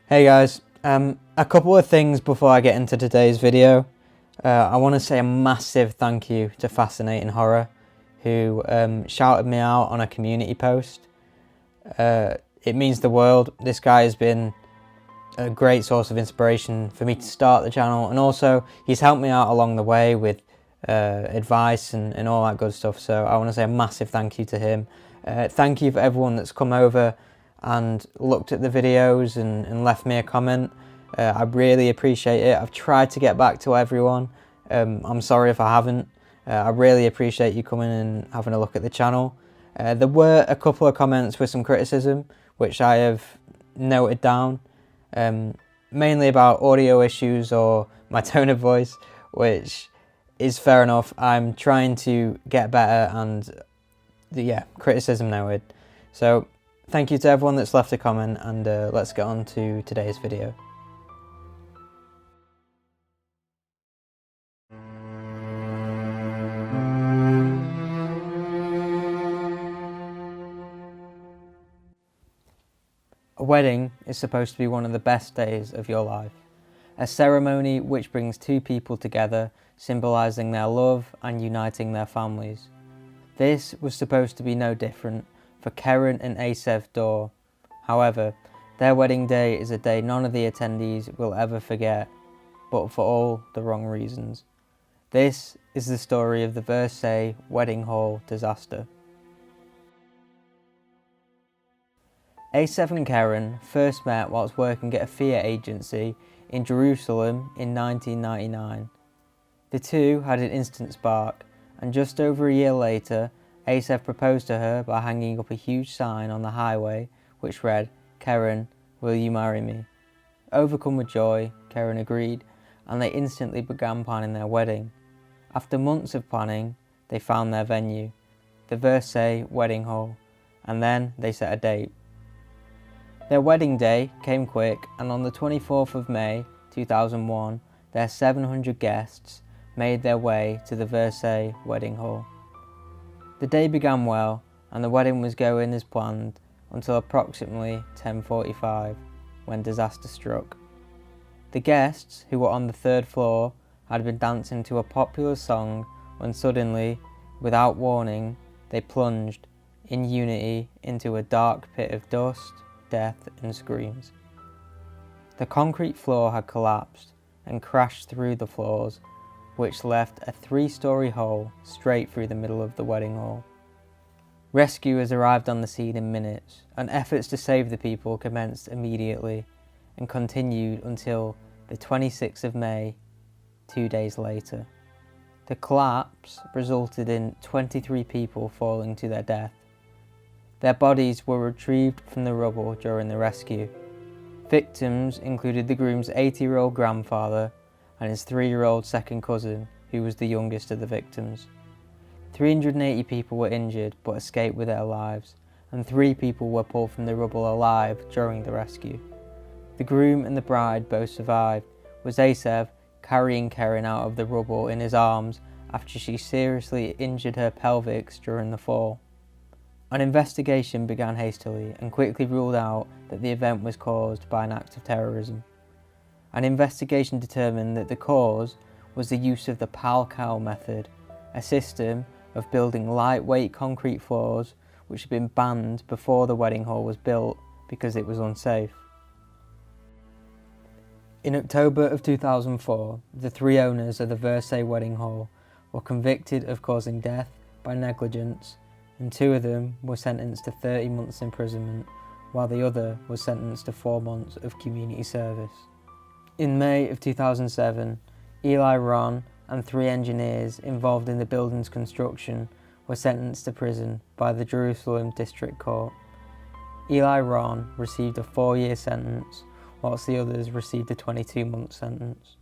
Hey guys, a couple of things before I get into today's video. I want to say a massive thank you to Fascinating Horror, who shouted me out on a community post. It means the world. This guy has been a great source of inspiration for me to start the channel, and also he's helped me out along the way with advice and all that good stuff, so I want to say a massive thank you to him. Thank you for everyone that's come over and looked at the videos and left me a comment. I really appreciate it. I've tried to get back to everyone. I'm sorry if I haven't. I really appreciate you coming and having a look at the channel. There were a couple of comments with some criticism, which I have noted down, mainly about audio issues or my tone of voice, which is fair enough. I'm trying to get better, and yeah, criticism noted. So thank you to everyone that's left a comment, and let's get on to today's video. A wedding is supposed to be one of the best days of your life. A ceremony which brings two people together, symbolising their love and uniting their families. This was supposed to be no different for Keren and Asaf Dror. However, their wedding day is a day none of the attendees will ever forget, but for all the wrong reasons. This is the story of the Versailles Wedding Hall Disaster. Asaf and Keren first met whilst working at a Fiat agency in Jerusalem in 1999. The two had an instant spark, and just over a year later, Asaf proposed to her by hanging up a huge sign on the highway which read, "Keren, will you marry me?" Overcome with joy, Keren agreed, and they instantly began planning their wedding. After months of planning, they found their venue, the Versailles Wedding Hall, and then they set a date. Their wedding day came quick, and on the 24th of May 2001, their 700 guests made their way to the Versailles Wedding Hall. The day began well, and the wedding was going as planned until approximately 10:45, when disaster struck. The guests, who were on the third floor, had been dancing to a popular song when suddenly, without warning, they plunged, in unity, into a dark pit of dust, death and screams. The concrete floor had collapsed and crashed through the floors, which left a 3-story hole straight through the middle of the wedding hall. Rescuers arrived on the scene in minutes, and efforts to save the people commenced immediately and continued until the 26th of May, 2 days later. The collapse resulted in 23 people falling to their death. Their bodies were retrieved from the rubble during the rescue. Victims included the groom's 80-year-old grandfather and his 3-year-old second cousin, who was the youngest of the victims. 380 people were injured but escaped with their lives, and 3 people were pulled from the rubble alive during the rescue. The groom and the bride both survived, with Asaf carrying Keren out of the rubble in his arms after she seriously injured her pelvic during the fall. An investigation began hastily and quickly ruled out that the event was caused by an act of terrorism. An investigation determined that the cause was the use of the pelvic method, a system of building lightweight concrete floors which had been banned before the wedding hall was built because it was unsafe. In October of 2004, the 3 owners of the Versailles Wedding Hall were convicted of causing death by negligence, and 2 of them were sentenced to 30 months imprisonment, while the other was sentenced to 4 months of community service. In May of 2007, Eli Ron and 3 engineers involved in the building's construction were sentenced to prison by the Jerusalem District Court. Eli Ron received a 4-year sentence, whilst the others received a 22-month sentence.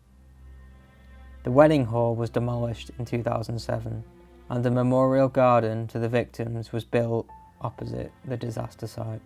The wedding hall was demolished in 2007, and a memorial garden to the victims was built opposite the disaster site.